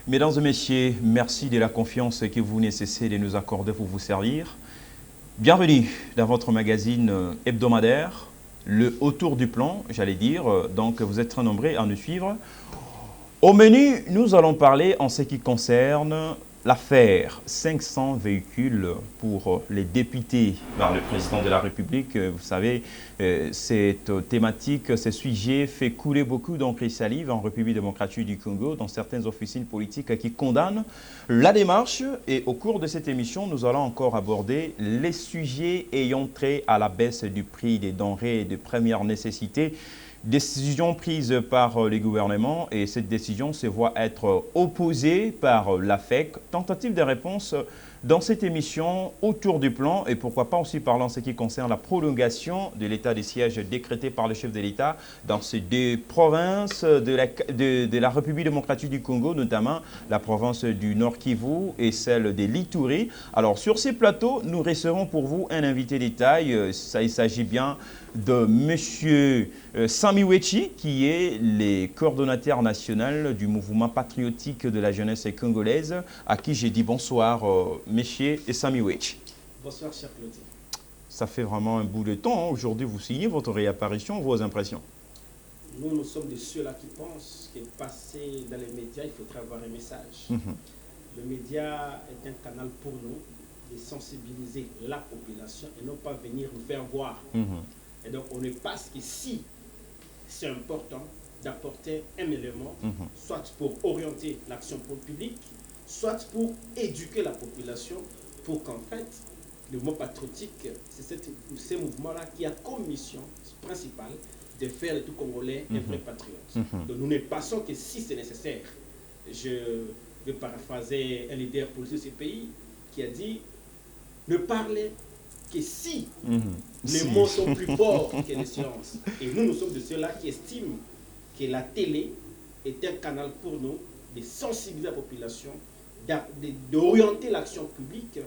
Mesdames et messieurs, merci de la confiance que vous nécessitez de nous accorder pour vous servir. Bienvenue dans votre magazine hebdomadaire, le Autour du plan, j'allais dire. Donc, vous êtes très nombreux à nous suivre. Au menu, nous allons parler en ce qui concerne l'affaire 500 véhicules pour les députés par le président de la République. Vous savez, cette thématique, ce sujet fait couler beaucoup d'encre et salive en République démocratique du Congo, dans certaines officines politiques qui condamnent la démarche. Et au cours de cette émission, nous allons encore aborder les sujets ayant trait à la baisse du prix des denrées de première nécessité. Décision prise par les gouvernements et cette décision se voit être opposée par l'AFEC. Tentative de réponse dans cette émission autour du plan et pourquoi pas aussi parlant en ce qui concerne la prolongation de l'état de siège décrété par le chef de l'État dans ces deux provinces de la République démocratique du Congo, notamment la province du Nord Kivu et celle de l'Ituri. Alors sur ces plateaux, nous resterons pour vous un invité détail. Il s'agit bien de M. Sami Wechi, qui est le coordonnateur national du mouvement patriotique de la jeunesse congolaise, à qui j'ai dit bonsoir, M. Sami Wechi. Bonsoir, cher Claudie. Ça fait vraiment un bout de temps. Aujourd'hui, vous signez votre réapparition, vos impressions. Nous sommes de ceux-là qui pensent que passer dans les médias, il faudrait avoir un message. Le média est un canal pour nous de sensibiliser la population et non pas venir nous faire voir. Et donc, on ne passe qu'ici, c'est important d'apporter un élément, soit pour orienter l'action publique, soit pour éduquer la population, pour qu'en fait, le mouvement patriotique, c'est ce mouvement-là qui a comme mission principale de faire de tout Congolais un vrai patriote. Donc, nous ne passons que si c'est nécessaire. Je vais paraphraser un leader politique de ce pays qui a dit « Ne parlez que si les mots sont plus forts que les silences. » Et nous sommes de ceux-là qui estiment que la télé est un canal pour nous de sensibiliser la population, d'orienter l'action publique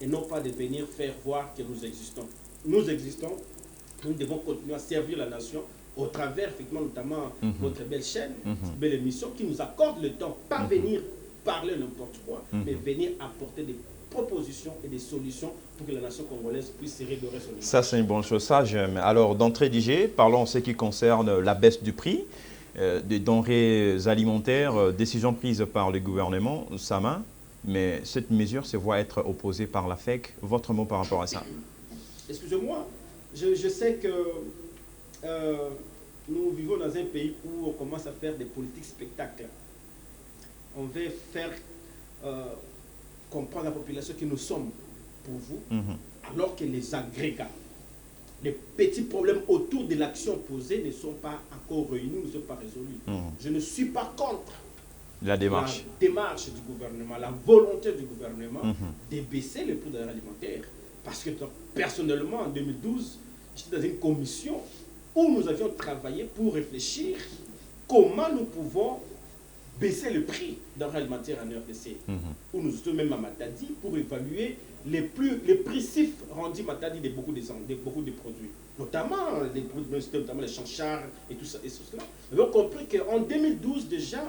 et non pas de venir faire voir que nous existons. Nous existons, nous devons continuer à servir la nation au travers, effectivement, notamment votre belle chaîne, cette belle émission qui nous accorde le temps, pas venir parler n'importe quoi, mais venir apporter des propositions et des solutions pour que la nation congolaise puisse se redorer son image. Ça, c'est une bonne chose, ça j'aime. Alors, d'entrée d'IG, parlons en ce qui concerne la baisse du prix des denrées alimentaires, décision prise par le gouvernement, Sama, mais cette mesure se voit être opposée par la FEC. Votre mot par rapport à ça? Excusez-moi, je sais que nous vivons dans un pays où on commence à faire des politiques spectacles. On veut faire comprendre à la population que nous sommes pour vous, alors que les agrégats, les petits problèmes autour de l'action posée ne sont pas encore réunis, ne sont pas résolus. Je ne suis pas contre la démarche du gouvernement, la volonté du gouvernement de baisser le prix de l'alimentaire. Parce que personnellement, en 2012, j'étais dans une commission où nous avions travaillé pour réfléchir comment nous pouvons baisser le prix d'un alimentaire en RDC, où nous sommes même à Matadi pour évaluer les prix rendus Matadi de beaucoup de produits, notamment les chanchards et tout ça. Et cela. Nous avons compris qu'en 2012 déjà,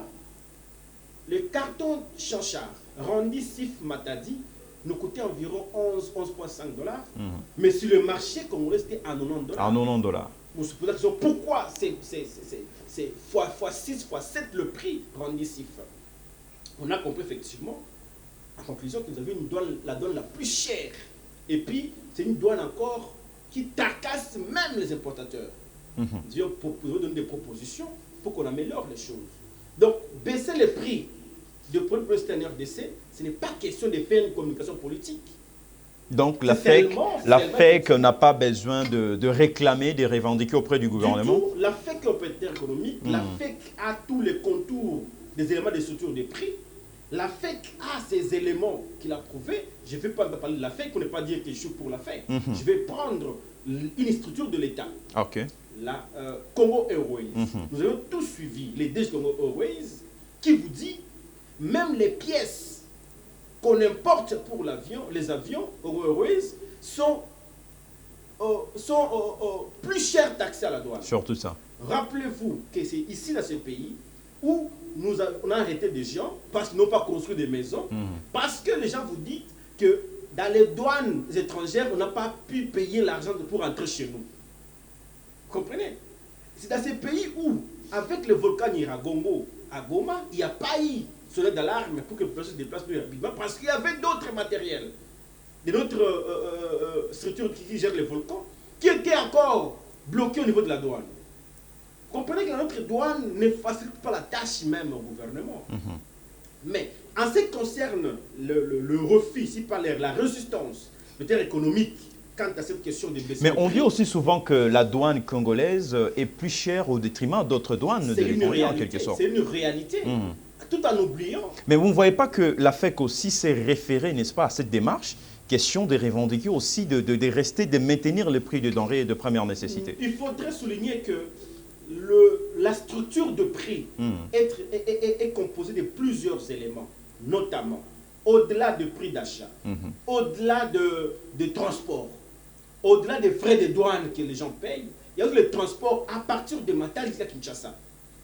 le carton chanchard rendu SIF Matadi nous coûtait environ 11,5 $, mais sur le marché congolais c'était à 90 $. À 90 $. Vous se posez la question, pourquoi c'est fois 6, fois 7 le prix rendu SIF? On a compris effectivement, en conclusion, que nous avions la douane la plus chère. Et puis, c'est une douane encore qui tacasse même les importateurs. Nous avons donné des propositions pour qu'on améliore les choses. Donc, baisser les prix de produits en RDC, ce n'est pas question de faire une communication politique. Donc la FEC n'a pas besoin de réclamer, de revendiquer auprès du gouvernement. La FEC est opérateur économique, la FEC a tous les contours des éléments de structure des prix. La FEC a ces éléments qu'il a prouvés. Je ne vais pas parler de la FEC pour ne pas dire que je suis pour la FEC. Je vais prendre une structure de l'État. La Congo Airways. Nous avons tous suivi les DG Congo Airways qui vous dit même les pièces qu'on importe pour les avions Airways sont plus chers taxés à la douane. Surtout ça. Rappelez-vous que c'est ici dans ce pays où on a arrêté des gens parce qu'ils n'ont pas construit des maisons, parce que les gens vous disent que dans les douanes étrangères, on n'a pas pu payer l'argent pour entrer chez nous. Vous comprenez? C'est dans ces pays où, avec le volcan Nyiragongo à Goma, il n'y a pas eu sonnerie d'alarme pour que le personne se déplace plus rapidement parce qu'il y avait d'autres matériels, d'autres structures qui gèrent les volcans, qui étaient encore bloqués au niveau de la douane. Vous comprenez que notre douane ne facilite pas la tâche même au gouvernement. Mais en ce qui concerne le refus, ici par la résistance, peut-être économique, quant à cette question des baisses. Mais on dit aussi souvent que la douane congolaise est plus chère au détriment d'autres douanes de l'étranger en quelque sorte. C'est une réalité, tout en oubliant. Mais vous ne voyez pas que la FEC aussi s'est référée, n'est-ce pas, à cette démarche, question de revendiquer aussi, de rester, de maintenir le prix des denrées de première nécessité. Il faudrait souligner que la structure de prix est composée de plusieurs éléments, notamment au-delà du prix d'achat, au-delà de transport, au-delà des frais de douane que les gens payent, il y a le transport à partir de Matadi jusqu'à Kinshasa.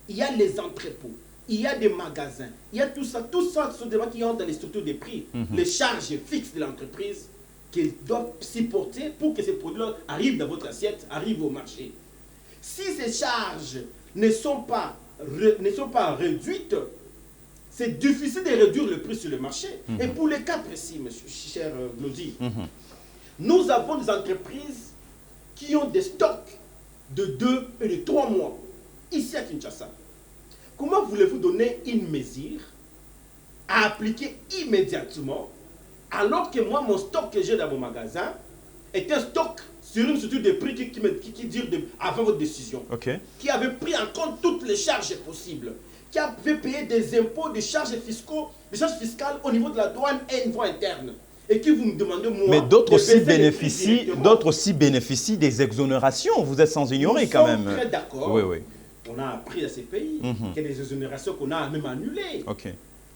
Il y a les entrepôts, il y a des magasins, il y a tout ça sont des gens qui entrent dans les structures des prix, les charges fixes de l'entreprise qu'ils doivent supporter pour que ces produits-là arrivent dans votre assiette, arrivent au marché. Si ces charges ne sont pas réduites, c'est difficile de réduire le prix sur le marché. Et pour les cas précis, monsieur, cher Glody, nous avons des entreprises qui ont des stocks de 2 et de 3 mois, ici à Kinshasa. Comment voulez-vous donner une mesure à appliquer immédiatement, alors que moi, mon stock que j'ai dans mon magasin est un stock sur une structure de prix qui dure avant votre décision, qui avait pris en compte toutes les charges possibles, qui avait payé des impôts, des charges fiscales au niveau de la douane et au niveau interne. Et qui vous me demandez, moi... Mais d'autres aussi bénéficient des exonérations. Vous êtes sans ignorer quand même. Nous sommes très d'accord. Oui. On a appris à ces pays qu'il y a des exonérations qu'on a même annulées. Ok.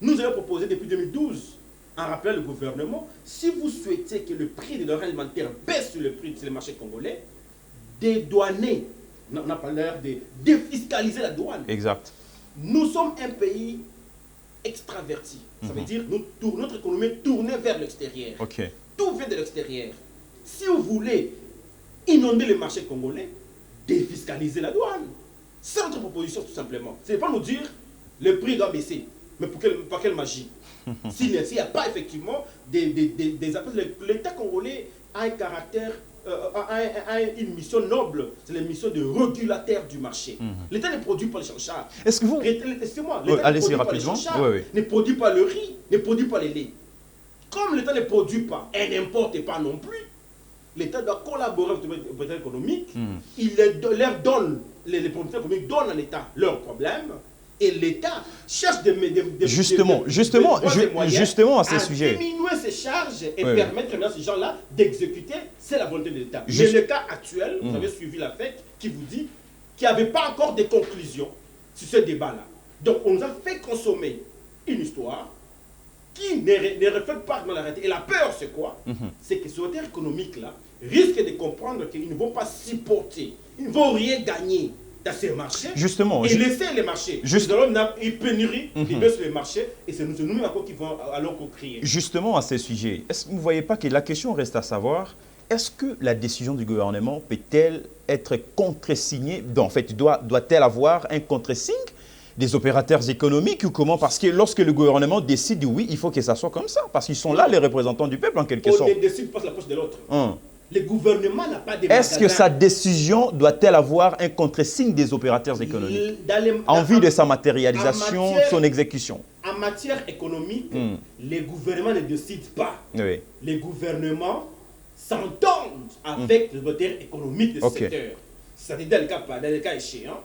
Nous avons proposé depuis 2012, en rappelant le gouvernement, si vous souhaitez que le prix des denrées alimentaires baisse sur le prix sur le marché congolais, dédouaner, on a parlé de défiscaliser la douane. Exact. Nous sommes un pays extraverti. Ça veut dire notre économie est tournée vers l'extérieur. Ok. Tout vient de l'extérieur. Si vous voulez inonder le marché congolais, défiscaliser la douane. C'est notre proposition tout simplement. Ce n'est pas nous dire le prix doit baisser. Mais par quelle magie? S'il n'y a pas effectivement des appels, l'État congolais a un caractère, a une mission noble, c'est la mission de régulateur du marché. L'État ne produit pas le chanchards. Est-ce que vous... Excusez-moi, l'État ne produit pas le chanchards, ne produit pas le riz, ne produit pas les laits. Comme l'État ne produit pas et n'importe pas non plus, l'État doit collaborer avec les opérateurs économiques. Il leur donne, les producteurs économiques donnent à l'État leurs problèmes. Et l'État cherche justement à ces sujets. Diminuer ces charges et permettre à ces gens-là d'exécuter, c'est la volonté de l'État. Mais le cas actuel, vous avez suivi la fête qui vous dit qu'il n'y avait pas encore de conclusion sur ce débat-là. Donc on nous a fait consommer une histoire qui ne reflète pas dans la réalité. Et la peur, c'est quoi? C'est que ces acteurs économiques-là risquent de comprendre qu'ils ne vont pas supporter, ils ne vont rien gagner dans ces marchés, justement, et laisser les marchés. Nous allons avoir une pénurie, ils baissent les marchés, et c'est nous encore qui vont alors crier. Justement, à ce sujet, est-ce que vous ne voyez pas que la question reste à savoir, est-ce que la décision du gouvernement peut-elle être contresignée, en fait, doit-elle avoir un contresigne des opérateurs économiques ou comment? Parce que lorsque le gouvernement décide, oui, il faut que ça soit comme ça, parce qu'ils sont là les représentants du peuple en quelque sorte. On ne décide pas la poche de l'autre. Le gouvernement n'a pas de Est-ce que sa décision doit-elle avoir un contresigne des opérateurs économiques en vue de sa matérialisation, son exécution? En matière économique, les gouvernements ne décident pas. Les gouvernements s'entendent avec les opérateurs économiques de ce secteur. C'est-à-dire dans les cas échéants,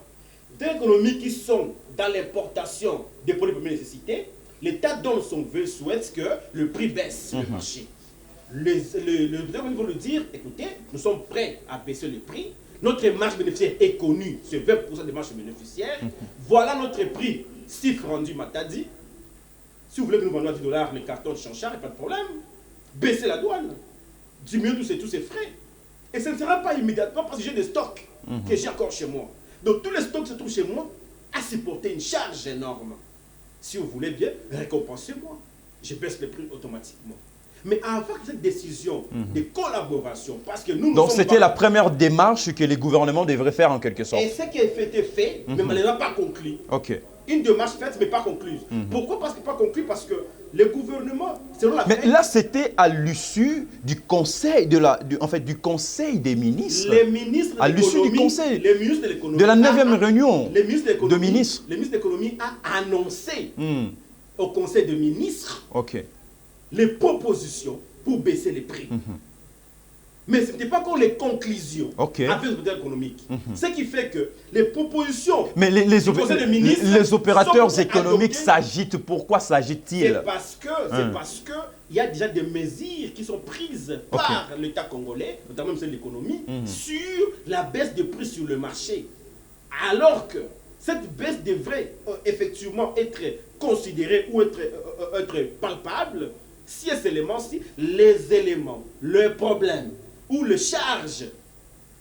les opérateurs économiques qui sont dans l'importation des produits de première nécessité, l'État donne son vœu, souhaite que le prix baisse sur le marché. Le gouvernement va nous dire, écoutez, nous sommes prêts à baisser le prix, notre marge bénéficiaire est connue, c'est 20% de marge bénéficiaire, voilà notre prix, chiffre rendu Matadi. Si vous voulez que nous vendions à 10 $ les cartons de chanchard, pas de problème, baissez la douane, diminuez tous ces frais. Et ce ne sera pas immédiatement parce que j'ai des stocks que j'ai encore chez moi. Donc tous les stocks se trouvent chez moi à supporter une charge énorme. Si vous voulez bien, récompensez-moi. Je baisse les prix automatiquement. Mais avant cette décision de collaboration, parce que nous... Donc c'était la première démarche que les gouvernements devraient faire en quelque sorte. Et ce qui a été fait, mais malheureusement pas conclu. Ok. Une démarche faite, mais pas conclue. Pourquoi? Parce que pas conclue, parce que le gouvernement, selon la... Mais là, c'était à l'issue du conseil, du conseil des ministres. Les ministres à l'issue du conseil. Les ministres de l'économie. De la 9e réunion les ministres de ministres. Les ministres de l'économie a annoncé au conseil de ministres les propositions pour baisser les prix. Mais ce n'était pas encore les conclusions avec le modèle économique. Ce qui fait que les propositions... Mais les opérateurs économiques s'agitent. Pourquoi s'agitent-ils? C'est parce que il y a déjà des mesures qui sont prises par l'État congolais, notamment de l'économie, sur la baisse de prix sur le marché. Alors que cette baisse devrait effectivement être considérée ou être palpable si les éléments, le problème ou les charges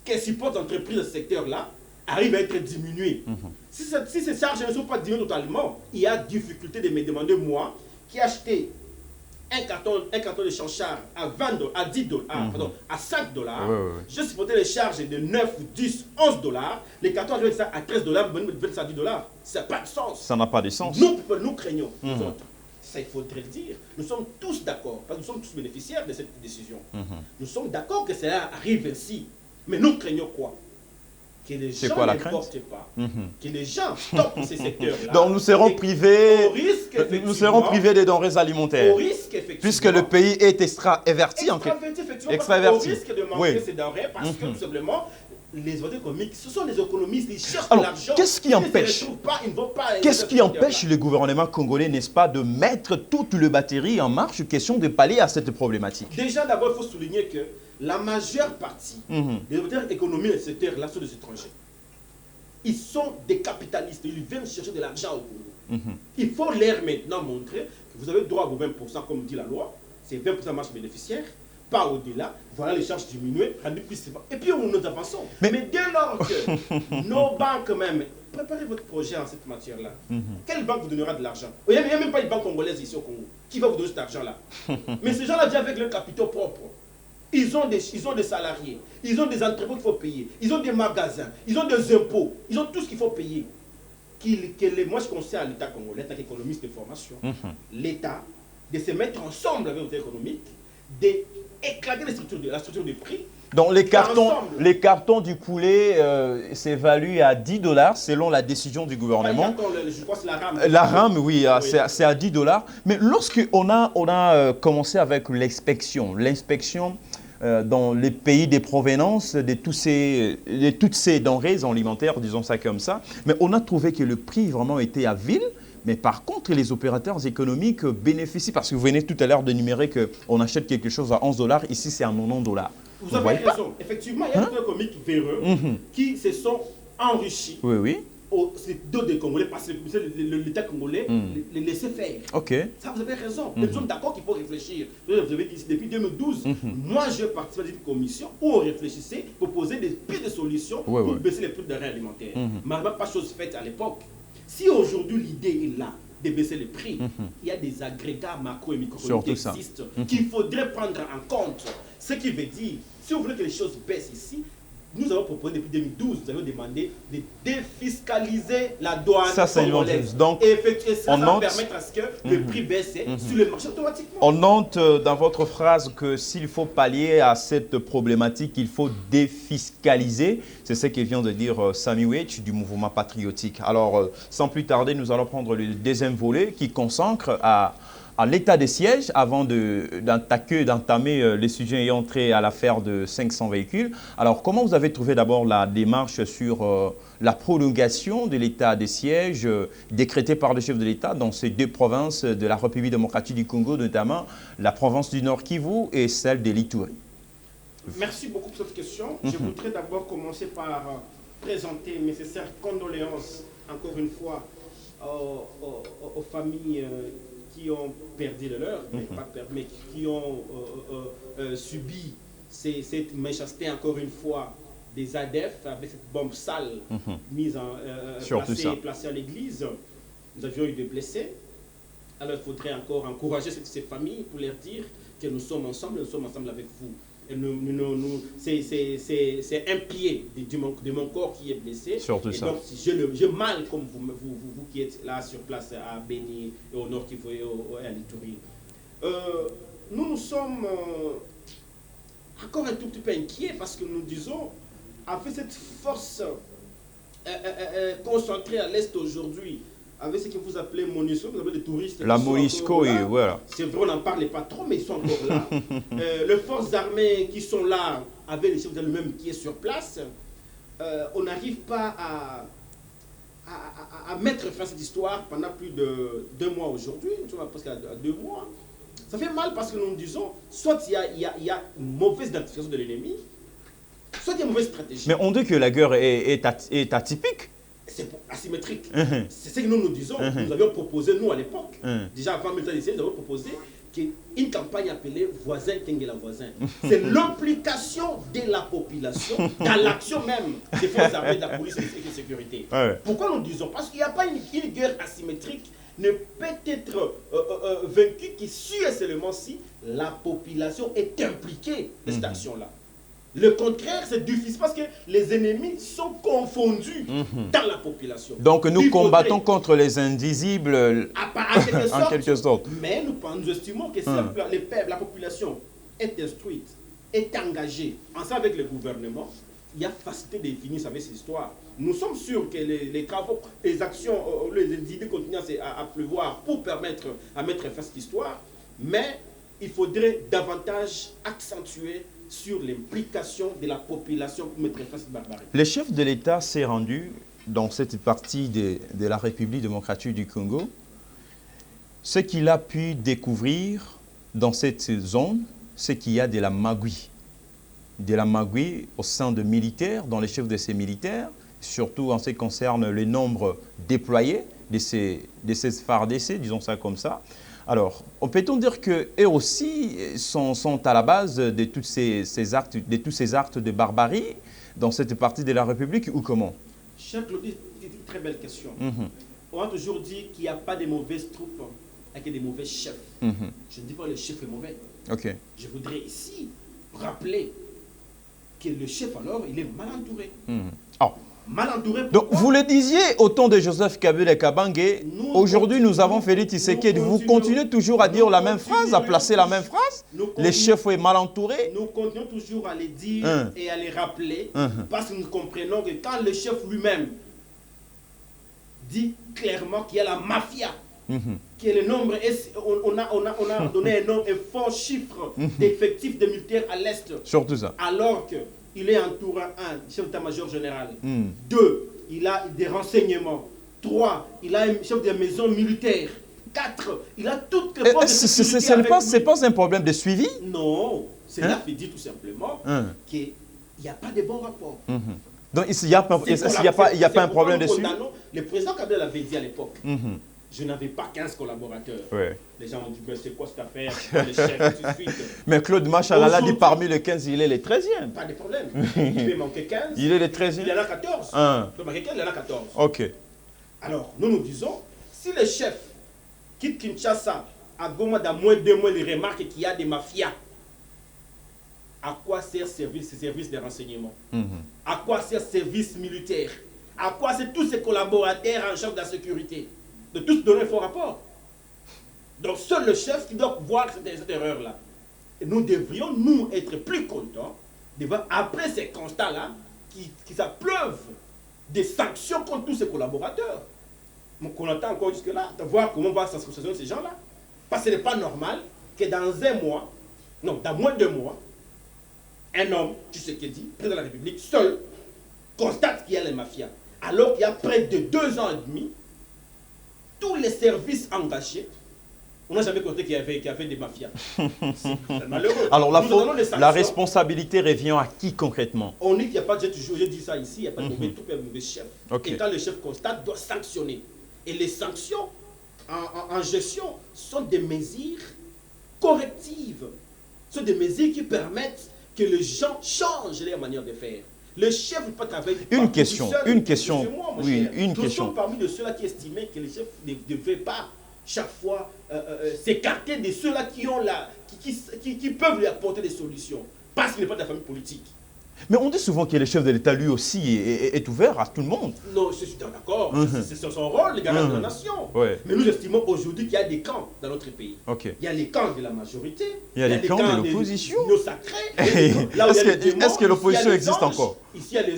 que supportent l'entreprise de ce secteur-là arrivent à être diminuées. Si ces charges ne sont pas diminuées totalement, il y a difficulté de me demander, moi, qui ai acheté un carton de chanchard à 10 dollars, à 5 dollars, je supportais les charges de 9, 10, 11 dollars, les cartons arrivent à 13 dollars, me vendent ça à 10 dollars. Ça n'a pas de sens. Ça n'a pas de sens. Nous craignons. Ça, il faudrait le dire. Nous sommes tous d'accord, parce que nous sommes tous bénéficiaires de cette décision. Nous sommes d'accord que cela arrive ainsi. Mais nous craignons quoi? Que les gens ne portent pas, que les gens stoppent ces secteurs-là. Donc nous serons privés des denrées alimentaires. Au risque, effectivement. Puisque le pays est extraverti. Extraverti. Au risque de manquer ces denrées, parce que tout simplement, les opérateurs économiques, ce sont des économistes, ils cherchent de l'argent. Qu'est-ce qui empêche le gouvernement congolais, n'est-ce pas, de mettre toute le batterie en marche, question de pallier à cette problématique? Déjà, d'abord, il faut souligner que la majeure partie des opérateurs économiques de ce secteur-là sont des étrangers. Ils sont des capitalistes, ils viennent chercher de l'argent au Congo. Il faut leur maintenant montrer que vous avez droit aux 20%, comme dit la loi, c'est 20% marge bénéficiaire. Pas au-delà, voilà les charges diminuées, et puis nous avançons. Mais dès lors que nos banques même, préparez votre projet en cette matière-là. Quelle banque vous donnera de l'argent? Il n'y a même pas une banque congolaise ici au Congo. Qui va vous donner cet argent-là? Mais ces gens-là viennent avec leurs capitaux propres. Ils ont des salariés, ils ont des entrepôts qu'il faut payer, ils ont des magasins, ils ont des impôts, ils ont tout ce qu'il faut payer. Moi, je conseille à l'État congolais, l'État économiste de formation, l'État, de se mettre ensemble avec l'État économique, d'éclater la structure des prix. Donc les cartons du poulet s'évaluent à 10 dollars selon la décision du gouvernement. Je crois que c'est la rame. La rame, oui, c'est à 10 dollars. Mais lorsqu'on a commencé avec l'inspection dans les pays de provenance de toutes ces denrées alimentaires, disons ça comme ça, mais on a trouvé que le prix vraiment était à vil. Mais par contre, les opérateurs économiques bénéficient, parce que vous venez tout à l'heure d'énumérer qu'on achète quelque chose à 11 dollars, ici c'est à 90 dollars. Vous avez raison. Effectivement, il y a des opérateurs économiques véreux qui se sont enrichis. C'est d'autres des Congolais, parce que l'État congolais les laissait faire. Ça, vous avez raison. Nous sommes d'accord qu'il faut réfléchir. Vous avez dit depuis 2012, moi je participé à une commission où on réfléchissait pour poser des pistes de solutions pour baisser les prix de denrées alimentaires. Malheureusement, pas chose faite à l'époque. Si aujourd'hui l'idée est là de baisser les prix, il y a des agrégats macro et microéconomiques qui existent qu'il faudrait prendre en compte. Ce qui veut dire, si vous voulez que les choses baissent ici, nous avons proposé depuis 2012, nous avons demandé de défiscaliser la douane. Ça, c'est une bonne chose. Donc, ça va permettre à ce que le prix baisse sur le marché automatiquement. On note dans votre phrase que s'il faut pallier à cette problématique, il faut défiscaliser. C'est ce que vient de dire Samy Ouetch du mouvement patriotique. Alors, sans plus tarder, nous allons prendre le deuxième volet qui consacre à l'état des sièges avant d'entamer les sujets ayant trait à l'affaire de 500 véhicules. Alors, comment vous avez trouvé d'abord la démarche sur la prolongation de l'état des sièges décrété par le chef de l'État dans ces deux provinces de la République démocratique du Congo, notamment la province du Nord Kivu et celle de l'Ituri? Merci beaucoup pour cette question. Je voudrais d'abord commencer par présenter mes sincères condoléances, encore une fois, aux familles qui ont perdu le leur, mais qui ont subi cette méchanceté, encore une fois, des ADF avec cette bombe sale mise en, placée à l'église. Nous avions eu des blessés. Alors il faudrait encore encourager ces familles pour leur dire que nous sommes ensemble avec vous. C'est un pied de mon corps qui est blessé. Surtout et ça. donc, je mal comme vous qui êtes là sur place à Béni et au nord Kivu et à l'Ituri. Nous sommes encore un tout petit peu inquiets parce que nous disons, avec cette force concentrée à l'Est aujourd'hui, avec ce que vous appelez MONUSCO, vous avez des touristes. La MONUSCO, et voilà. C'est vrai, on n'en parlait pas trop, mais ils sont encore là. Les forces armées qui sont là, avec les chefs d'armée qui est sur place, on n'arrive pas à mettre fin à cette histoire pendant plus de 2 mois aujourd'hui, nous sommes presque à 2 mois. Ça fait mal parce que nous disons, soit il y a une mauvaise identification de l'ennemi, soit il y a une mauvaise stratégie. Mais on dit que la guerre est atypique. C'est asymétrique. C'est ce que nous disons. Nous avions proposé, nous à l'époque, déjà avant 1917, nous avions proposé une campagne appelée Voisin Kengela Voisin. C'est l'implication de la population dans l'action même des forces armées, de la police et de la sécurité. Pourquoi nous disons? Parce qu'il n'y a pas une guerre asymétrique ne peut être vaincue que si et seulement si la population est impliquée dans cette action-là. Le contraire, c'est difficile parce que les ennemis sont confondus dans la population. Donc nous combattons contre les indisibles en quelque sorte. Mais nous estimons que si la population est instruite, est engagée, ensemble avec le gouvernement, il y a facilité de définir avec cette histoire. Nous sommes sûrs que les travaux, les actions, les idées continuent à pleuvoir pour permettre à mettre fin à cette histoire, mais il faudrait davantage accentuer sur l'implication de la population pour mettre fin à cette barbarie. Le chef de l'État s'est rendu dans cette partie de la République démocratique du Congo. Ce qu'il a pu découvrir dans cette zone, c'est qu'il y a de la magouille. De la magouille au sein de militaires, dans les chefs de ces militaires, surtout en ce qui concerne le nombre déployé de ces FARDC, disons ça comme ça. Alors, peut-on dire qu'eux aussi sont à la base de tous ces actes de barbarie dans cette partie de la République ou comment? Cher Claudie, c'est une très belle question. On a toujours dit qu'il n'y a pas de mauvaises troupes avec des mauvais chefs. Je ne dis pas que le chef est mauvais. Je voudrais ici rappeler que le chef, alors, il est mal entouré. Mal entouré. Donc, vous le disiez au temps de Joseph Kabila Kabange, aujourd'hui nous avons Félix Tshisekedi. Vous continuez toujours à dire la même phrase, à placer la même phrase. Le chef est mal entouré. Nous continuons toujours à les dire et à les rappeler parce que nous comprenons que quand le chef lui-même dit clairement qu'il y a la mafia, que le nombre est, on a donné un fort chiffre d'effectifs de militaires à l'Est. Surtout ça. Alors qu'il est entouré, 1, chef d'état-major général. 2, il a des renseignements. 3, il a un chef de maison militaire. 4, il a toutes les forces de sécurité. Ce n'est pas un problème de suivi? Non, c'est là qu'il dit tout simplement qu'il n'y a pas de bon rapport. Donc il n'y a pas un problème de suivi? Le président Kabila l'avait dit à l'époque. Je n'avais pas 15 collaborateurs. Les gens ont dit, mais c'est quoi cette affaire? Les chefs, tout de suite. Mais Claude Machalala dit parmi les 15, il est le 13e. Pas de problème. Il peut manquer 15. Il est le 13e. Il y en a 14. Il peut manquer 15, il y en a 14. Ok. Alors, nous disons, si le chef quitte Kinshasa, à Goma, dans moins de 2 mois, il remarque qu'il y a des mafias, à quoi sert ces services de renseignement? À quoi sert service militaire? À quoi c'est tous ces collaborateurs en charge de la sécurité? De tous donner un faux rapport. Donc seul le chef qui doit voir cette erreur-là. Et nous devrions, nous, être plus contents de voir, après ces constats-là, qui ça pleuve des sanctions contre tous ces collaborateurs. Donc on attend encore jusque-là, de voir comment va s'associer ces gens-là. Parce que ce n'est pas normal que dans 1 mois, non, dans moins de 2 mois, un homme, tu sais ce qu'il dit, président de la République, seul, constate qu'il y a les mafias. Alors qu'il y a près de 2 ans et demi, tous les services engagés, on n'a jamais compté qu'il y avait des mafias. C'est malheureux. Alors la responsabilité revient à qui concrètement? On dit qu'il n'y a pas de, j'ai dit ça ici, il n'y a pas de mauvais chef. Et quand le chef constate, doit sanctionner. Et les sanctions en gestion sont des mesures correctives. Ce sont des mesures qui permettent que les gens changent leur manière de faire. Le chef ne peut pas travailler. Une question. Oui, une Nous question. sommes parmi de ceux-là qui estimaient que les chefs ne devaient pas chaque fois s'écarter de ceux-là qui ont qui peuvent lui apporter des solutions. Parce qu'il n'est pas de la famille politique. Mais on dit souvent que le chef de l'État, lui aussi, est ouvert à tout le monde. Non, je suis d'accord. C'est son rôle, le garant de la nation. Ouais. Mais nous estimons aujourd'hui qu'il y a des camps dans notre pays. Ok. Il y a les camps de la majorité. Il y a les camps de l'opposition. Est-ce que l'opposition existe encore?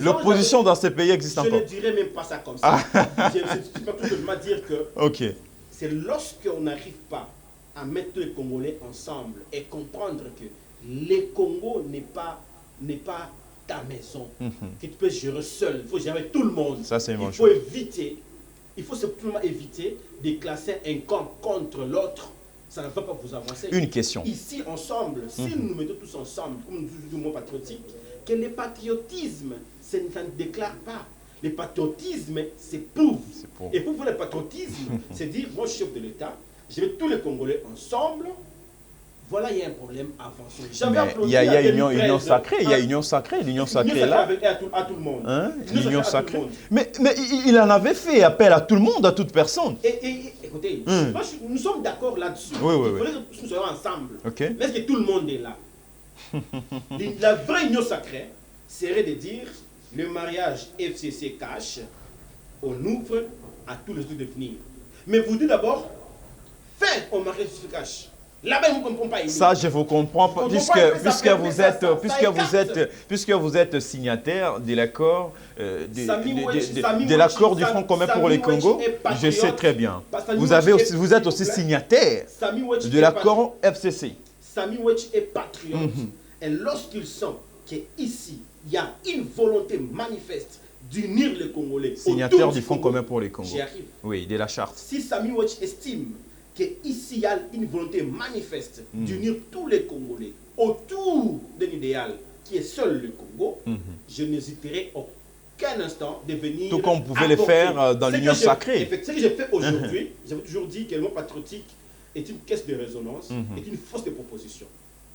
L'opposition dans ces pays existe encore? Je ne dirais même pas ça comme ça. Je ne peux pas tout simplement dire que c'est lorsqu'on n'arrive pas à mettre les Congolais ensemble et comprendre que les Congo n'est pas ta maison, que tu peux gérer seul. Il faut gérer avec tout le monde. Ça, c'est il faut simplement éviter de classer un camp contre l'autre. Ça ne va pas vous avancer. Une question. Ici, ensemble, si nous nous mettons tous ensemble, comme nous disons du mot patriotique, que le patriotisme, ça ne déclare pas. Le patriotisme, c'est pour. Et pour vous, le patriotisme, c'est dire, moi, je suis chef de l'État, je vais tous les Congolais ensemble. Voilà, il y a un problème avancé. Il y a union sacrée, il y a union sacrée, l'union sacrée là. À tout le monde. Hein? L'union sacrée. Mais il en avait fait appel à tout le monde, à toute personne. Écoutez, nous sommes d'accord là-dessus. Il faudrait que nous soyons ensemble. Mais est-ce que tout le monde est là? La vraie union sacrée serait de dire le mariage FCC cash, on ouvre à tous les autres de venir. Mais vous dites d'abord, faites au mariage FCC cash. Là-bas, ils ne comprennent pas. Ça, je vous comprends, puisque vous êtes signataire de l'accord de l'accord du Front commun pour les Congo. Je sais très bien. Vous êtes aussi signataire de l'accord FCC. Sami Wedge est patriote. Et lorsqu'il sent qu'ici, il y a une volonté manifeste d'unir les Congolais. Signataire du Front commun pour les Congo. J'y arrive. Oui, de la charte. Si Sami Wedge estime qu'ici, il y a une volonté manifeste d'unir tous les Congolais autour d'un idéal qui est seul le Congo, je n'hésiterai aucun instant de venir. Tout comme vous pouvez le faire dans l'union sacrée. Ce que j'ai fait aujourd'hui, j'avais toujours dit que le mot patriotique est une caisse de résonance, est une force de proposition.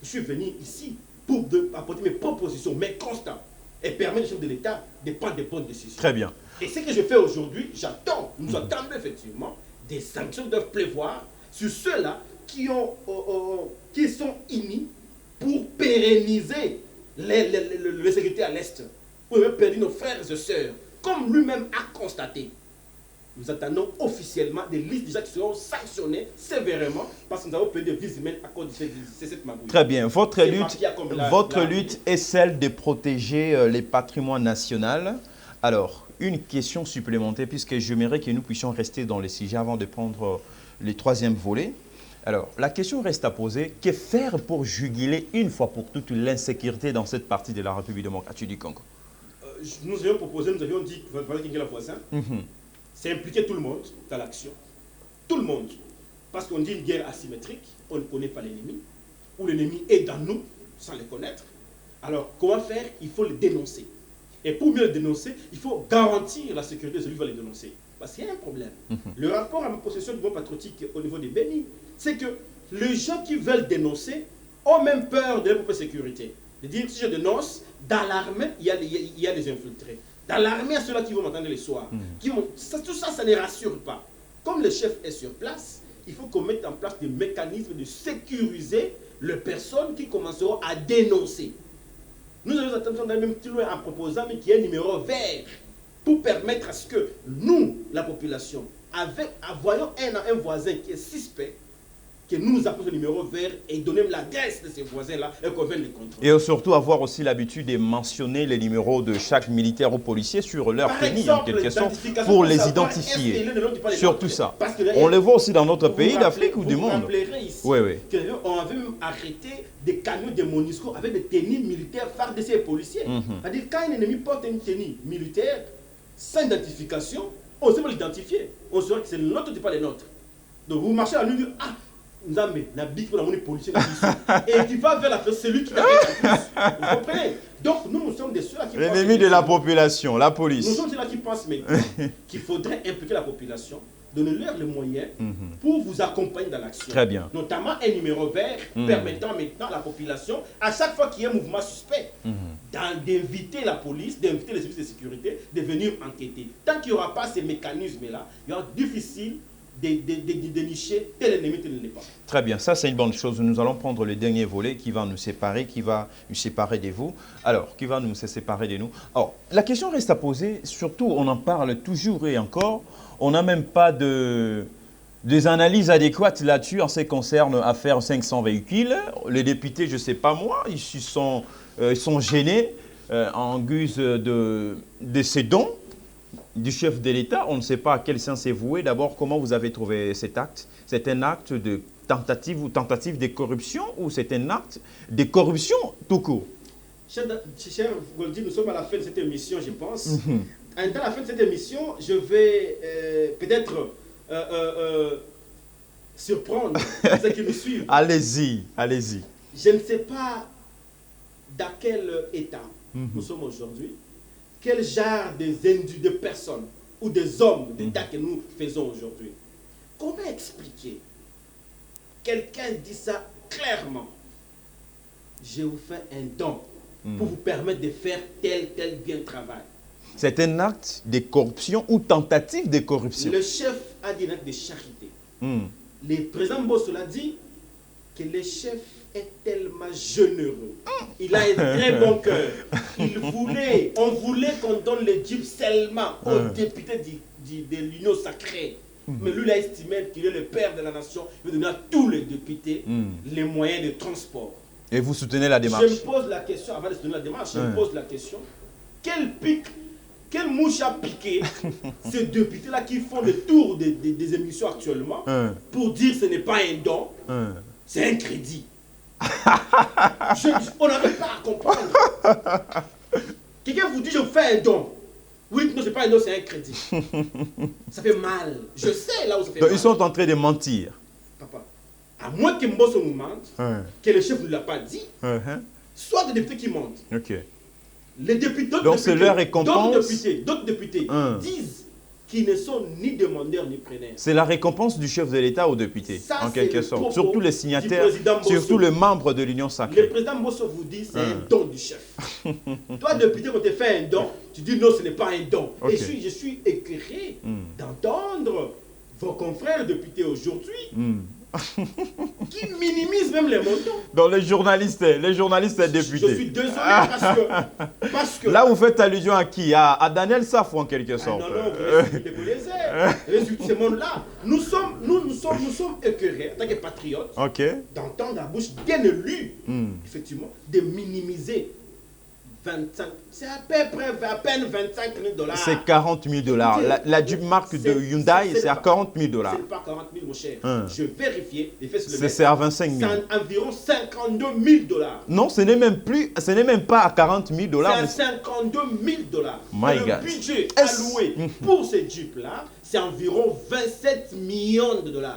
Je suis venu ici pour apporter mes propositions, mes constats, et permettre aux chefs de l'État de prendre des bonnes décisions. Très bien. Et ce que je fais aujourd'hui, nous attendons effectivement des sanctions doivent pleuvoir sur ceux-là qui sont unis pour pérenniser les sécurités à l'Est, pour perdu nos frères et sœurs, comme lui-même a constaté. Nous attendons officiellement des listes déjà qui seront sanctionnées sévèrement parce que nous avons perdu des vies humaines à cause de cette magouille. Très bien. Votre lutte est celle de protéger les patrimoines nationaux. Alors, une question supplémentaire, puisque j'aimerais que nous puissions rester dans le sujet avant de prendre le troisième volet. Alors, la question reste à poser. Que faire pour juguler une fois pour toutes l'insécurité dans cette partie de la République démocratique du Congo? Nous avions proposé, nous avions dit, voilà qui est la voisin, c'est impliquer tout le monde dans l'action. Tout le monde. Parce qu'on dit une guerre asymétrique, on ne connaît pas l'ennemi, ou l'ennemi est dans nous, sans le connaître. Alors, comment faire? Il faut le dénoncer. Et pour mieux le dénoncer, il faut garantir la sécurité de celui qui va le dénoncer. Parce qu'il y a un problème. Le rapport à ma possession du bon patriotique au niveau des Bénis, c'est que les gens qui veulent dénoncer ont même peur de leur propre sécurité. De dire, si je dénonce, dans l'armée, il y a des infiltrés. Dans l'armée, il y a ceux-là qui vont m'entendre les soirs. Tout ça, ça ne rassure pas. Comme le chef est sur place, il faut qu'on mette en place des mécanismes de sécuriser les personnes qui commenceront à dénoncer. Nous avons attention d'aller même plus loin en proposant qu'il y ait un numéro vert pour permettre à ce que nous, la population, voyons un voisin qui est suspect, que nous appelons ce numéro vert et donner l'adresse de ces voisins-là et qu'on vienne les contrôler. Et surtout avoir aussi l'habitude de mentionner les numéros de chaque militaire ou policier sur leur tenue, en quelque sorte, pour les identifier. Surtout ça. On les voit aussi dans notre pays d'Afrique ou du monde. Oui. On avait même arrêté des camions de MONUSCO avec des tenues militaires phares de ces policiers. C'est-à-dire quand un ennemi porte une tenue militaire sans identification, on sait pas l'identifier. On saura que c'est le nôtre, pas les nôtres. Donc vous marchez à nous, ah, nous avons un policier et tu vas vers celui qui va être en plus. Vous comprenez? Donc nous sommes des ceux-là qui l'ennemi de la population, la police. Nous sommes ceux-là qui pensent qu'il faudrait impliquer la population donnez-leur les moyens pour vous accompagner dans l'action. Très bien. Notamment un numéro vert permettant maintenant à la population, à chaque fois qu'il y a un mouvement suspect, d'inviter la police, d'inviter les services de sécurité, de venir enquêter. Tant qu'il n'y aura pas ces mécanismes-là, il y aura difficile de dénicher tel ennemi, tel n'est pas. Très bien, ça c'est une bonne chose. Nous allons prendre le dernier volet qui va nous séparer, de vous. Alors, qui va nous séparer de nous. Alors, la question reste à poser, surtout on en parle toujours et encore. On n'a même pas des analyses adéquates là-dessus en ce qui concerne l'affaire 500 véhicules. Les députés, je ne sais pas moi, ils sont gênés en guise de ces dons du chef de l'État. On ne sait pas à quel sens c'est voué. D'abord, comment vous avez trouvé cet acte? C'est un acte de tentative de corruption ou c'est un acte de corruption tout court? Cher Goldy, nous sommes à la fin de cette émission, je pense. À la fin de cette émission, je vais peut-être surprendre ceux qui nous suivent. Allez-y, allez-y. Je ne sais pas dans quel état nous sommes aujourd'hui, quel genre de personnes ou des hommes d'État que nous faisons aujourd'hui. Comment expliquer? Quelqu'un dit ça clairement. Je vous fais un don pour vous permettre de faire tel bien travail. C'est un acte de corruption ou tentative de corruption. Le chef a dit un acte de charité. Le président Bosso l'a dit que le chef est tellement généreux. Il a un très bon cœur. On voulait qu'on donne le jeep seulement aux députés de l'Union sacrée. Mais lui, il a estimé qu'il est le père de la nation. Il veut donner à tous les députés les moyens de transport. Et vous soutenez la démarche? Je me pose la question, avant de soutenir la démarche, je me pose la question, quelle mouche a piqué ces députés-là qui font le tour des émissions actuellement pour dire que ce n'est pas un don, c'est un crédit. On n'avait pas à comprendre. Quelqu'un vous dit je vous fais un don. Oui, non, ce n'est pas un don, c'est un crédit. Ça fait mal. Je sais là où ça fait mal. Ils sont en train de mentir. Papa, à moins que Mbosso nous mente, que le chef ne l'a pas dit, soit des députés qui mentent. Les députés, donc c'est leur récompense. D'autres députés disent qu'ils ne sont ni demandeurs ni preneurs. C'est la récompense du chef de l'État aux députés, ça, en quelque sorte. Surtout les signataires, surtout les membres de l'Union sacrée. Le président Bosso vous dit c'est un don du chef. Toi, député, quand tu fais un don, tu dis non, ce n'est pas un don. Et je suis écœuré d'entendre vos confrères députés aujourd'hui qui minimisent même les montants. Donc les journalistes députés. Je suis désolé parce que... Là, vous faites allusion à qui? À Daniel Safou en quelque sorte. Non, vous les airs. Ce monde-là, nous sommes écœurés en tant que patriotes d'entendre la bouche bien élue, effectivement, de minimiser 25, c'est à peine 25 000 $. C'est 40 000 $. La Jeep marque de Hyundai, c'est à 40 000 $. C'est pas 40 000, mon cher. Je vérifiais. C'est à 25 000. C'est environ 52 000 $. Non, ce n'est même pas à 40 000 $. C'est à 52 000 $. Le budget alloué pour ces Jeeps-là, c'est environ 27 millions de $.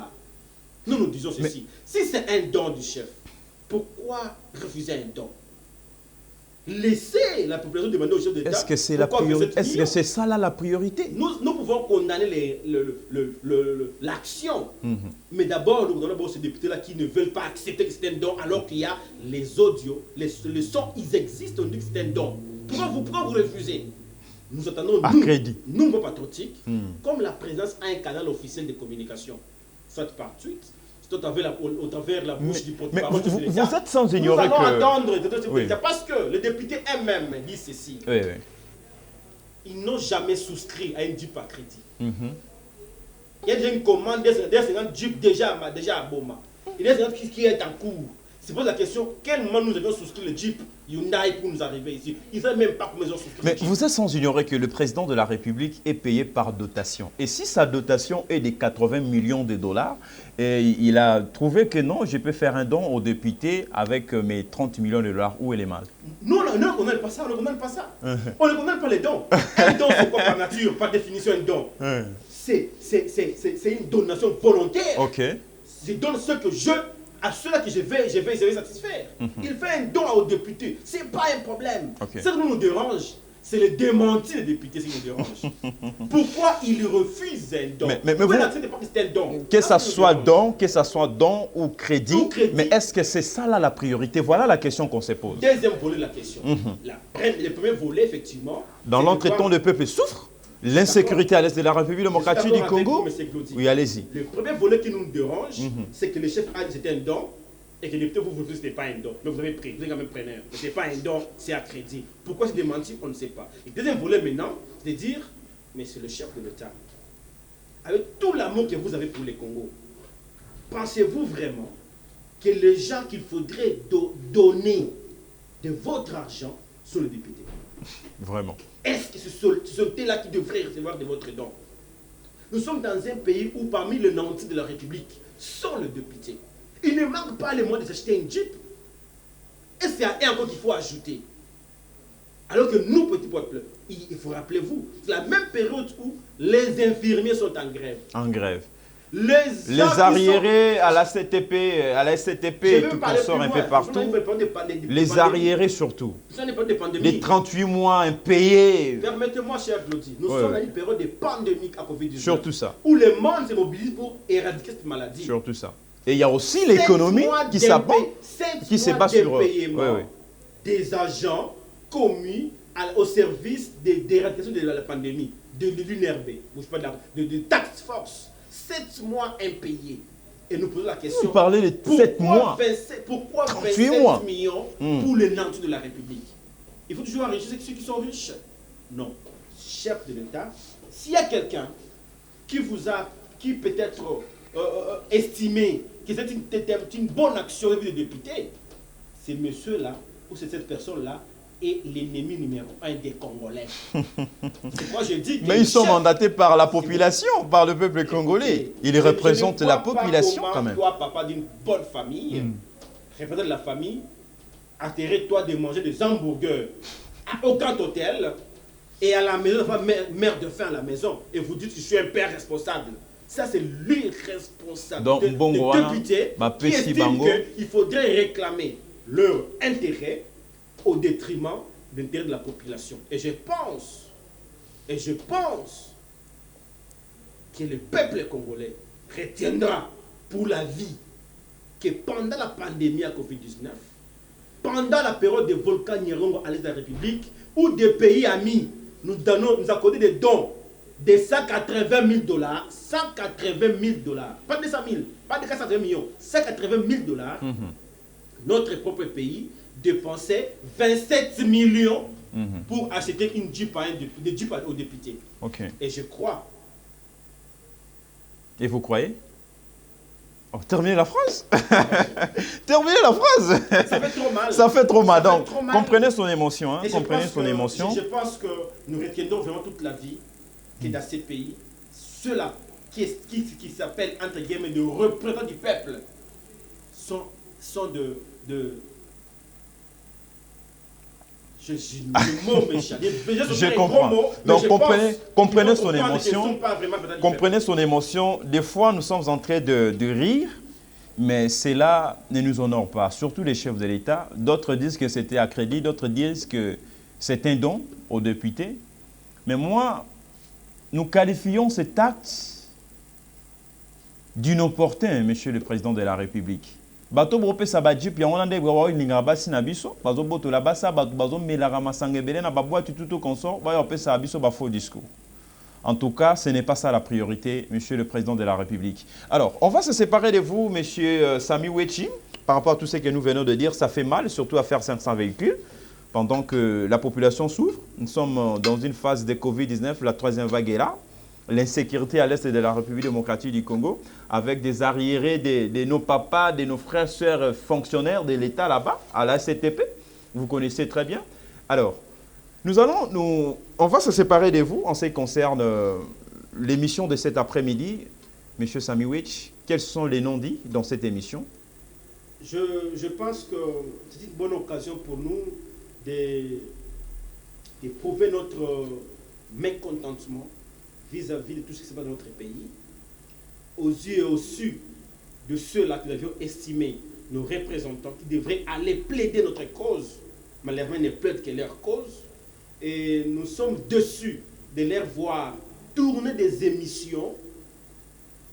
Nous disons ceci. Si c'est un don du chef, pourquoi refuser un don? Laissez la population demander au chef d'État. Est-ce que c'est la priorité? Est-ce que c'est ça là la priorité? Nous pouvons condamner l'action. Mais d'abord, nous condamnons ces députés-là qui ne veulent pas accepter que c'est un don alors qu'il y a les audios, les sons, ils existent, on dit que c'est un don. Pourquoi vous refusez? Nous attendons, nous, patriotiques, comme la présidence a un canal officiel de communication, soit par tweet, au travers la bouche du porte-parole. Vous êtes sans ignorer que... Nous allons attendre, parce que les députés eux-mêmes disent ceci. Ils n'ont jamais souscrit à une Jeep à crédit. Il y a déjà une commande des 50 Jeep déjà à Boma. Il y a des 50 qui est en cours. C'est pour la question, quel moment nous avions souscrit le Jeep Hyundai pour nous arriver ici? Ils ne savent même pas comment ils ont souscrit. Mais vous êtes sans ignorer que le président de la République est payé par dotation. Et si sa dotation est de 80 millions de $, et il a trouvé que non, je peux faire un don aux députés avec mes 30 millions de $, où est les mal? Non, on ne connaît pas ça, on ne connaît pas ça. On ne connaît pas les dons. Un don, c'est quoi par nature, par définition, un don? C'est une donation volontaire. Je donne ce que à ceux-là que je vais satisfaire. Il fait un don aux députés. Ce n'est pas un problème. Ce qui nous dérange, C'est le démenti des députés qui nous dérange. Pourquoi ils refusent un don? Mais vous, pas que c'est un don. Que ça soit don ou crédit, mais est-ce que c'est ça là la priorité? Voilà la question qu'on se pose. Deuxième volet de la question. Le premier volet, effectivement. Dans l'entretemps, le peuple souffre. L'insécurité à l'est de la République démocratique du Congo. Oui, allez-y. Le premier volet qui nous dérange, c'est que le chef a dit que c'était un don. Et que les députés, vous dites que ce n'est pas un don. Mais vous avez pris, vous êtes quand même preneur. Mais ce n'est pas un don, c'est à crédit. Pourquoi c'est démenti, on ne sait pas. Et deuxième volet maintenant, c'est de dire, mais c'est le chef de l'État. Avec tout l'amour que vous avez pour les Congo, pensez-vous vraiment que les gens qu'il faudrait donner de votre argent sont les députés? Vraiment. Est-ce que ce sont eux-là qui devraient recevoir de votre don? Nous sommes dans un pays où parmi les nantis de la République sont les députés. Il ne manque pas les moyens de s'acheter une Jeep. Et c'est à eux encore qu'il faut ajouter. Alors que nous, petits peuples, il faut rappeler-vous, c'est la même période où les infirmiers sont en grève. En grève. Les arriérés à la SCTP et tout consort un peu partout. Les arriérés surtout. Les 38 mois impayés. Permettez-moi, cher Claudie, nous sommes dans une période de pandémie à Covid-19. Surtout ça. Où le monde se mobilise pour éradiquer cette maladie. Surtout ça. Et il y a aussi l'économie qui s'abat sur des agents commis au service d'éradication de la pandémie, de l'UNRB, de Task Force. 7 mois impayés. Et nous posons la question, vous parlez de 7 mois. Pourquoi 27 millions pour les nantis de la République? Il faut toujours enrichir ceux qui sont riches. Non. Chef de l'État, s'il y a quelqu'un qui peut-être estimé que c'est une bonne action de député, c'est monsieur-là ou c'est cette personne-là est l'ennemi numéro 1 des Congolais. C'est quoi je dis? Mais ils sont mandatés par la population, par le peuple congolais. Ils représentent la population quand même. Toi, papa d'une bonne famille, représente la famille, atterrez-toi de manger des hamburgers à aucun hôtel et à la maison, mère de faim à la maison, et vous dites que je suis un père responsable. Ça, c'est l'irresponsable de députés qui estiment qu'il faudrait réclamer leur intérêt au détriment de l'intérêt de la population. Et je pense que le peuple congolais retiendra pour la vie que pendant la pandémie à Covid-19, pendant la période des volcans Nyiragongo à l'est de la République, où des pays amis nous accordaient des dons de 180 000 $, 180 000 $, pas 200 000, pas de 480 millions, 180 000 $, notre propre pays dépensait 27 millions pour acheter une Jeep aux députés. Okay. Et je crois. Et vous croyez? Oh, terminez la phrase. Terminez la phrase. Ça fait trop mal. Ça fait trop mal. Donc, comprenez son émotion. Hein, comprenez son émotion. Je pense que nous retiendrons vraiment toute la vie que dans ces pays, ceux-là qui s'appellent, entre guillemets, de représentants du peuple, sont de je comprends. Donc, comprenez son émotion. Comprenez son émotion. Des fois, nous sommes en train de rire, mais cela ne nous honore pas. Surtout les chefs de l'État. D'autres disent que c'était à crédit, d'autres disent que c'est un don aux députés. Mais moi, nous qualifions cet acte d'inopportun, Monsieur le Président de la République. Bato brope sabadjip ya wana ndebe wa linga basi na biso bazo boto la basa bazo melaka masangebele na babwa tututo consort ba yo pesa biso ba faux discours. En tout cas, ce n'est pas ça la priorité, Monsieur le Président de la République. Alors, on va se séparer de vous, Monsieur Sami Wechi, par rapport à tout ce que nous venons de dire. Ça fait mal, surtout à faire 500 véhicules, pendant que la population souffre. Nous sommes dans une phase de Covid-19, la troisième vague est là. L'insécurité à l'est de la République démocratique du Congo, avec des arriérés de nos papas, de nos frères, sœurs fonctionnaires de l'État là-bas, à la SCTP. Vous connaissez très bien. Alors, on va se séparer de vous en ce qui concerne l'émission de cet après-midi. Monsieur Samiwich, quels sont les noms dits dans cette émission? Je pense que c'est une bonne occasion pour nous de prouver notre mécontentement vis-à-vis de tout ce qui se passe dans notre pays, aux yeux et au su de ceux-là que nous avions estimés nos représentants qui devraient aller plaider notre cause, malheureusement ils ne plaident que leur cause, Et nous sommes dessus de les voir tourner des émissions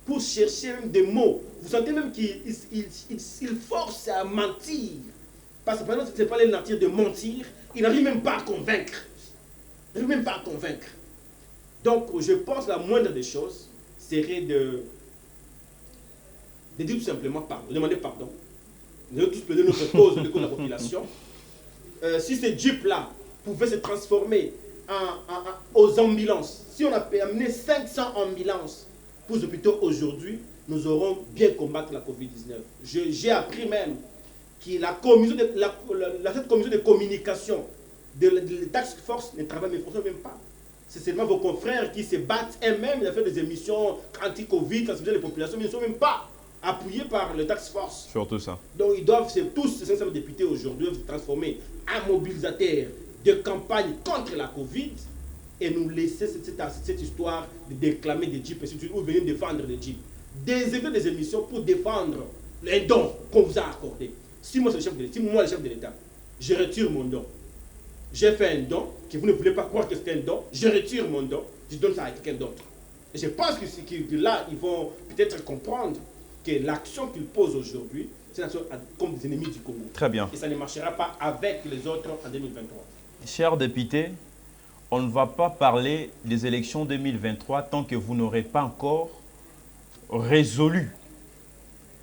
pour chercher même des mots. Vous sentez même qu'ils forcent à mentir. Parce que par exemple, ce n'est pas les nature de mentir, ils n'arrivent même pas à convaincre. Ils n'arrivent même pas à convaincre. Donc, je pense que la moindre des choses serait de dire tout simplement pardon, de demander pardon. Nous devons tous plaider notre cause, de la population. Si ces jeeps-là pouvaient se transformer aux ambulances, si on a amené 500 ambulances pour les hôpitaux aujourd'hui, nous aurons bien combattu la COVID-19. J'ai appris même que cette commission de communication de la task force ne travaille même pas. C'est seulement vos confrères qui se battent eux-mêmes, ils ont fait des émissions anti-Covid, sensibiliser les populations, mais ils ne sont même pas appuyés par le task force. Surtout ça. Donc ils doivent, tous ces 500 députés aujourd'hui, se transformer en mobilisateurs de campagne contre la Covid et nous laisser cette histoire de déclamer des jeeps ou venir défendre des jeeps. Désigner des émissions pour défendre les dons qu'on vous a accordés. Si moi, le chef de l'État, je retire mon don. J'ai fait un don, que vous ne voulez pas croire que c'est un don, je retire mon don, je donne ça à quelqu'un d'autre. Et je pense que là, ils vont peut-être comprendre que l'action qu'ils posent aujourd'hui, c'est une action comme des ennemis du Congo. Très bien. Et ça ne marchera pas avec les autres en 2023. Chers députés, on ne va pas parler des élections 2023 tant que vous n'aurez pas encore résolu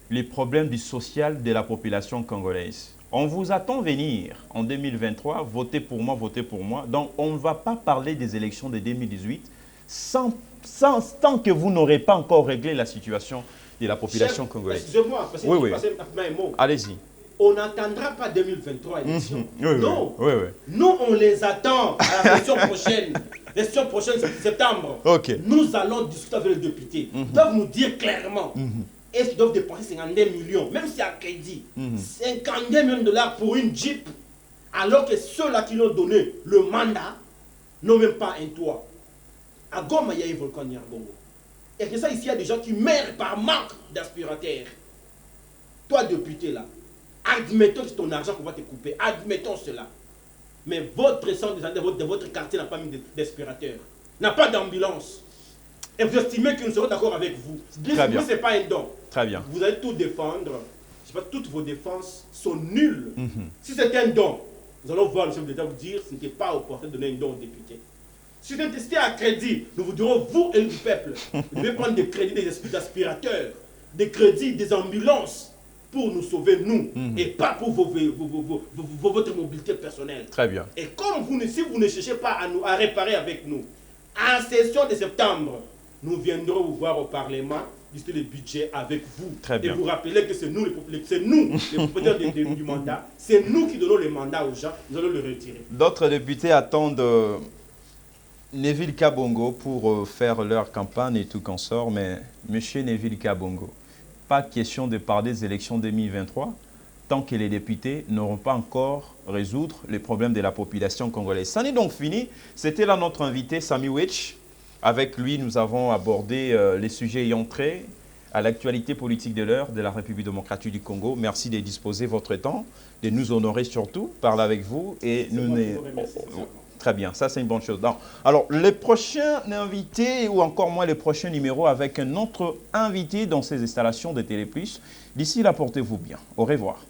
les problèmes du social de la population congolaise. On vous attend venir en 2023, votez pour moi, votez pour moi. Donc, on ne va pas parler des élections de 2018 tant que vous n'aurez pas encore réglé la situation de la population congolaise. Excusez-moi, parce que oui. un mot. Allez-y. On n'attendra pas 2023 élections. Non. Oui. Nous, on les attend à la session prochaine. La session prochaine, c'est septembre. Okay. Nous allons discuter avec les députés. Ils doivent nous dire clairement. Est-ce qu'ils doivent dépenser 52 millions, même si à crédit, 52 millions de dollars pour une Jeep, alors que ceux-là qui l'ont donné le mandat n'ont même pas un toit. À Goma, il y a un volcan Nyargongo. Et que ça, ici, il y a des gens qui meurent par manque d'aspirateur. Toi, député, là, admettons que c'est ton argent qu'on va te couper. Admettons cela. Mais votre centre de votre quartier n'a pas mis d'aspirateur, n'a pas d'ambulance. Et vous estimez que nous serons d'accord avec vous. Très bien. Ce n'est pas un don. Très bien. Vous allez tout défendre. Je sais pas, toutes vos défenses sont nulles. Si c'était un don, nous allons voir le chef de l'État vous dire que ce n'était pas opportun de donner un don aux députés. Si c'était à crédit, nous vous dirons, vous, élus du peuple, vous devez prendre des crédits des aspirateurs, des crédits des ambulances pour nous sauver, nous, et pas pour votre mobilité personnelle. Très bien. Et comme si vous ne cherchez pas à réparer avec nous, en session de septembre, nous viendrons vous voir au Parlement, discuter le budget avec vous. Très bien. Et vous rappeler que c'est nous, les propriétaires du mandat, c'est nous qui donnons le mandat aux gens, nous allons le retirer. D'autres députés attendent Neville Kabongo pour faire leur campagne et tout consort, mais M. Neville Kabongo, pas question de parler des élections 2023 tant que les députés n'auront pas encore résoudre les problèmes de la population congolaise. Ça n'est donc fini. C'était là notre invité, Samy Witch. Avec lui, nous avons abordé les sujets ayant trait à l'actualité politique de l'heure de la République démocratique du Congo. Merci de disposer votre temps, de nous honorer surtout, parler avec vous. Et nous très bien, ça c'est une bonne chose. Donc, alors, les prochains invités, ou encore moins les prochains numéros avec un autre invité dans ces installations de Télé+. D'ici là, portez-vous bien. Au revoir.